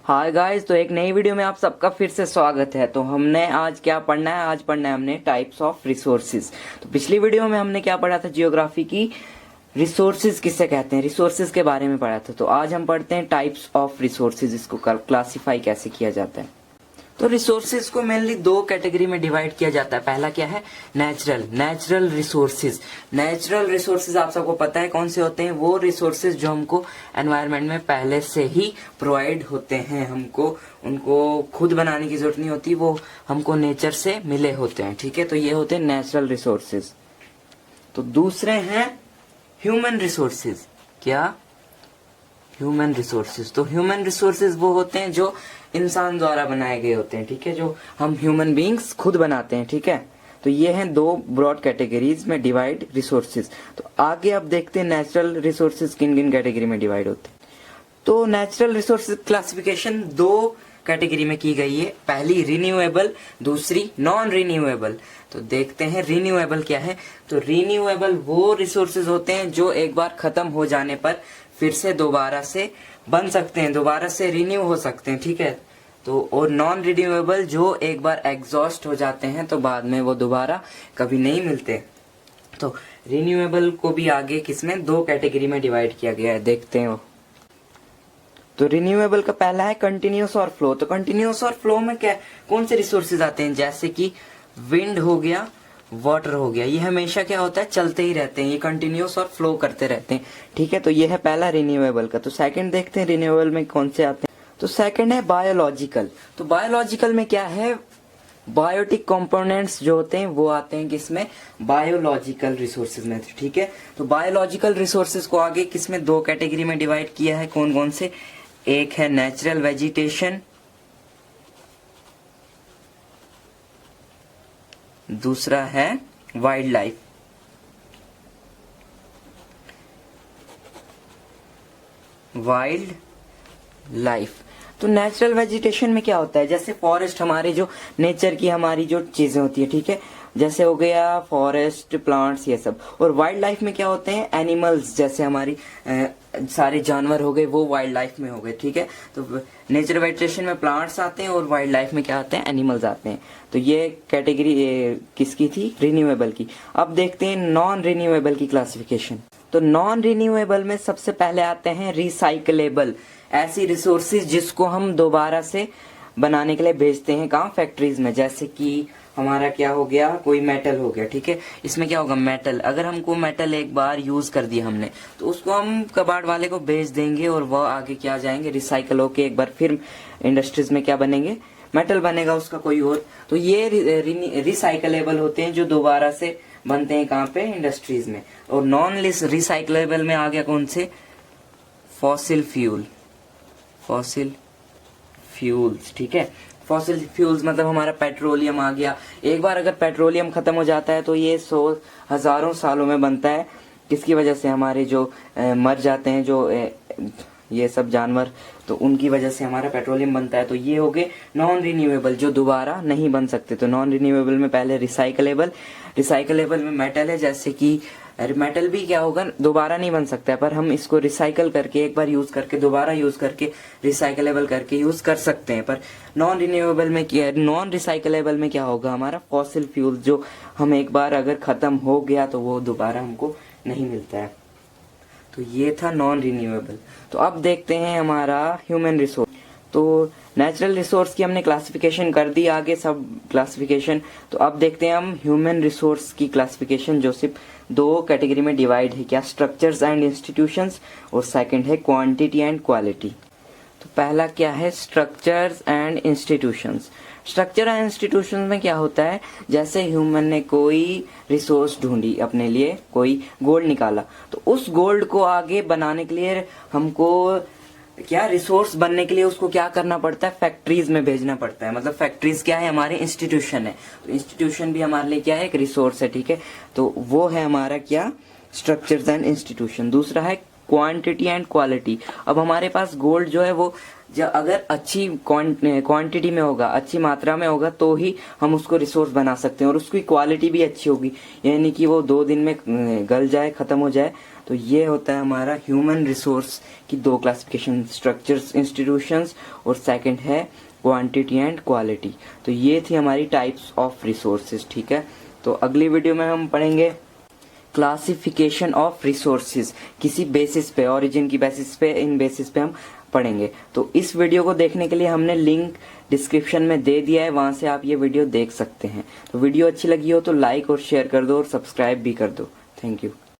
Hi guys, तो एक नई वीडियो में आप सबका फिर से स्वागत है। तो हमने आज क्या पढ़ना है? आज पढ़ना है हमने टाइप्स ऑफ रिसोर्सेज। तो पिछली वीडियो में हमने क्या पढ़ा था? जियोग्राफी की रिसोर्सेज किससे कहते हैं, रिसोर्सेज के बारे में पढ़ा था। तो आज हम पढ़ते हैं टाइप्स ऑफ रिसोर्सेज, इसको क्लासिफाई कैसे किया जाता है। तो रिसोर्सेज को मेनली दो कैटेगरी में डिवाइड किया जाता है। पहला क्या है? Natural resources. नेचुरल रिसोर्सेज आप सबको पता है कौन से होते हैं? वो रिसोर्सेज जो हमको एनवायरनमेंट में पहले से ही प्रोवाइड होते हैं, हमको उनको खुद बनाने की जरूरत नहीं होती, वो हमको नेचर से मिले होते हैं। ठीक है, तो ये होते हैं नेचुरल रिसोर्सेज। तो दूसरे हैं ह्यूमन रिसोर्सेज। क्या? Human resources. तो ह्यूमन रिसोर्सेज वो होते हैं जो इंसान द्वारा बनाए गए होते हैं। ठीक है, जो हम ह्यूमन बींग्स खुद बनाते हैं। ठीक है, तो ये हैं दो ब्रॉड कैटेगरीज में डिवाइड रिसोर्सेज। तो आगे अब देखते हैं नेचुरल रिसोर्सेज किन किन कैटेगरी में डिवाइड होते हैं। तो नेचुरल रिसोर्सेज क्लासिफिकेशन दो कैटेगरी में की गई है। पहली रिन्यूएबल, दूसरी नॉन रिन्यूएबल। तो देखते हैं रिन्यूएबल क्या है। तो रिन्यूएबल वो रिसोर्सेज होते हैं जो एक बार खत्म हो जाने पर फिर से दोबारा से बन सकते हैं, दोबारा से रिन्यू हो सकते हैं। ठीक है, तो और नॉन रिन्यूएबल जो एक बार एग्जॉस्ट हो जाते हैं तो बाद में वो दोबारा कभी नहीं मिलते। तो रिन्यूएबल को भी आगे किसमें दो कैटेगरी में डिवाइड किया गया है, देखते हैं वो। तो रिन्यूएबल का पहला है कंटिन्यूअस और फ्लो। तो कंटिन्यूअस और फ्लो में क्या, कौन से रिसोर्सेज आते हैं? जैसे कि विंड हो गया, वाटर हो गया, ये हमेशा क्या होता है? चलते ही रहते हैं, ये कंटिन्यूअस और फ्लो करते रहते हैं। ठीक है, तो ये है पहला रिन्यूएबल का। तो सेकंड देखते हैं रिन्यूएबल में कौन से आते हैं। तो सेकंड है बायोलॉजिकल। तो बायोलॉजिकल में क्या है? बायोटिक कंपोनेंट्स जो होते हैं वो आते हैं किसमें? बायोलॉजिकल रिसोर्सेज में। ठीक है, तो बायोलॉजिकल रिसोर्सेज को आगे किसमें दो कैटेगरी में डिवाइड किया है, कौन कौन से? एक है नेचुरल वेजिटेशन, दूसरा है वाइल्ड लाइफ। Wild life. तो नेचुरल वेजिटेशन में क्या होता है? जैसे फॉरेस्ट, हमारे जो नेचर की हमारी जो चीजें होती है, ठीक है, जैसे हो गया फॉरेस्ट, प्लांट्स, ये सब। और वाइल्ड लाइफ में क्या होते हैं? एनिमल्स, जैसे हमारी सारे जानवर हो गए, वो वाइल्ड लाइफ में हो गए। ठीक है, तो नेचुरल वेजिटेशन में प्लांट्स आते हैं और वाइल्ड लाइफ में क्या आते हैं? एनिमल्स आते हैं। तो ये कैटेगरी किसकी थी? रिन्यूएबल की। अब देखते हैं नॉन रिन्यूएबल की क्लासिफिकेशन। तो नॉन रिन्यूएबल में सबसे पहले आते हैं रिसाइकलेबल, ऐसी रिसोर्सेज जिसको हम दोबारा से बनाने के लिए भेजते हैं। कहाँ? फैक्ट्रीज में। जैसे कि हमारा क्या हो गया? कोई मेटल हो गया। ठीक है, इसमें क्या होगा? मेटल, अगर हमको मेटल एक बार यूज कर दिया हमने, तो उसको हम कबाड़ वाले को बेच देंगे और वह आगे क्या जाएंगे? रिसाइकल होके एक बार फिर इंडस्ट्रीज में क्या बनेंगे? मेटल बनेगा उसका कोई और। तो ये रिसाइकलेबल होते हैं जो दोबारा से बनते हैं। कहाँ पे? इंडस्ट्रीज में। और नॉन रिसाइकलेबल में आ गया कौन से? Fossil fuel, fossil fuels. ठीक है, फॉसिल फ्यूल्स मतलब हमारा पेट्रोलियम आ गया। एक बार अगर पेट्रोलियम खत्म हो जाता है तो ये हजारों सालों में बनता है। किसकी वजह से? हमारे जो मर जाते हैं जो ये सब जानवर, तो उनकी वजह से हमारा पेट्रोलियम बनता है। तो ये हो गए नॉन रिन्यूएबल जो दोबारा नहीं बन सकते। तो नॉन रिन्यूएबल में पहले रिसाइकलेबल। रिसाइकलेबल में मेटल है, जैसे कि मेटल भी क्या होगा? दोबारा नहीं बन सकता है, पर हम इसको रिसाइकल करके एक बार यूज करके दोबारा यूज करके रिसाइकलेबल करके यूज कर सकते हैं। पर नॉन रिन्यूएबल में क्या, नॉन रिसाइकलेबल में क्या होगा? हमारा फॉसिल फ्यूल जो हम एक बार अगर खत्म हो गया तो वो दोबारा हमको नहीं मिलता है। तो ये था नॉन रिन्यूएबल। तो अब देखते हैं हमारा ह्यूमन रिसोर्स। तो नेचुरल रिसोर्स की हमने क्लासिफिकेशन कर दी, आगे सब क्लासिफिकेशन। तो अब देखते हैं हम ह्यूमन रिसोर्स की क्लासिफिकेशन जो सिर्फ दो कैटेगरी में डिवाइड है। क्या? स्ट्रक्चर्स एंड इंस्टीट्यूशंस, और सेकंड है क्वांटिटी एंड क्वालिटी। तो पहला क्या है? Structures and institutions. Structure and institution में क्या होता है? जैसे ह्यूमन ने कोई रिसोर्स ढूंढी अपने लिए, कोई गोल्ड निकाला, तो उस गोल्ड को आगे बनाने के लिए हमको क्या, रिसोर्स बनने के लिए उसको क्या करना पड़ता है? फैक्ट्रीज में भेजना पड़ता है। मतलब फैक्ट्रीज क्या है? हमारे इंस्टीट्यूशन है। तो इंस्टीट्यूशन भी हमारे लिए क्या है? एक रिसोर्स है। ठीक है, तो वो है हमारा क्या? Structures and institution. दूसरा है क्वांटिटी एंड क्वालिटी। अब हमारे पास गोल्ड जो है वो जब अगर अच्छी क्वांटिटी में होगा, अच्छी मात्रा में होगा, तो ही हम उसको रिसोर्स बना सकते हैं और उसकी क्वालिटी भी अच्छी होगी, यानी कि वो 2 दिन में गल जाए, खत्म हो जाए। तो ये होता है हमारा ह्यूमन रिसोर्स की 2 क्लासिफिकेशन, स्ट्रक्चर्स, इंस्टीट्यूशंस, और सेकंड है क्वांटिटी एंड क्वालिटी। तो ये थी हमारी टाइप्स ऑफ रिसोर्सेज, ठीक है। तो अगली वीडियो में हम पढ़ेंगे क्लासिफिकेशन ऑफ रिसोर्सेज, किसी बेसिस पे, ओरिजिन की बेसिस पे, इन बेसिस पे हम पढ़ेंगे। तो इस वीडियो को देखने के लिए हमने लिंक डिस्क्रिप्शन में दे दिया है, वहां से आप ये वीडियो देख सकते हैं। तो वीडियो अच्छी लगी हो तो लाइक और शेयर कर दो और सब्सक्राइब भी कर दो। Thank you.